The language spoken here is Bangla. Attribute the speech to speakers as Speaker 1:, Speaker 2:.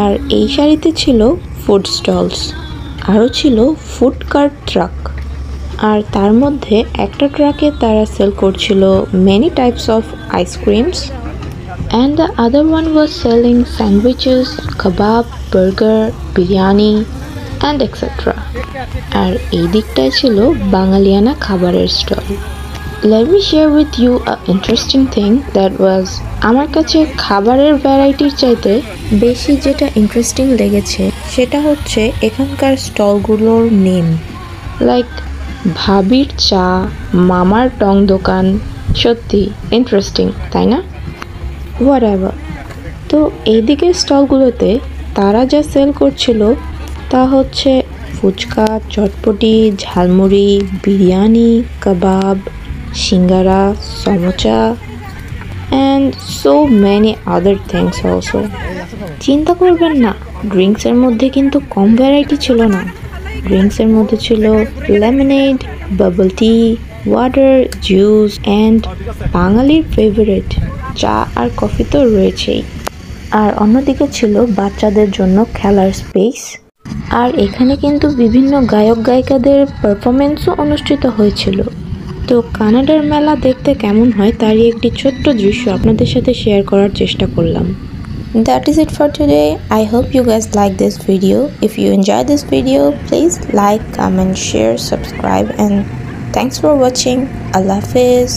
Speaker 1: আর এই সারিতে ছিল ফুড স্টলস, আরও ছিল ফুড কার্ট ট্রাক। আর তার মধ্যে একটা ট্রাকে তারা সেল করছিল many types of ice creams, and the other one was selling sandwiches, kebab, burger, biryani and etcetera. আর এই দিকটায় ছিল বাঙালিয়ানা খাবারের stall. Let me share with you a interesting thing that was আমার কাছে খাবারের ভ্যারাইটির চাইতে বেশি যেটা ইন্টারেস্টিং লেগেছে সেটা হচ্ছে এখানকার স্টলগুলোর নেম, লাইক ভাবির চা, মামার টং দোকান। সত্যি ইন্টারেস্টিং, তাই না? Whatever. তো এইদিকের স্টলগুলোতে তারা যা সেল করছিল তা হচ্ছে fuchka, chotpoti, jhalmuri, biryani, kebab, singara, samosa and so many other things also. চিন্তা করবেন না, ড্রিঙ্কসের মধ্যে কিন্তু কম ভ্যারাইটি ছিল না। ড্রিঙ্কসের মধ্যে ছিল lemonade, bubble T, water, juice and বাঙালির ফেভারিট চা আর কফি তো রয়েছেই। আর অন্যদিকে ছিল বাচ্চাদের জন্য খেলার স্পেস। আর এখানে কিন্তু বিভিন্ন গায়ক গায়িকাদের পারফরমেন্সও অনুষ্ঠিত হয়েছিল। তো কানাডার মেলা দেখতে কেমন হয় তারই একটি ছোট্ট দৃশ্য আপনাদের সাথে শেয়ার করার চেষ্টা করলাম। That is it for today. I hope you guys like this video. If you enjoyed this video, please like, comment, share, subscribe and thanks for watching. Allah Hafiz.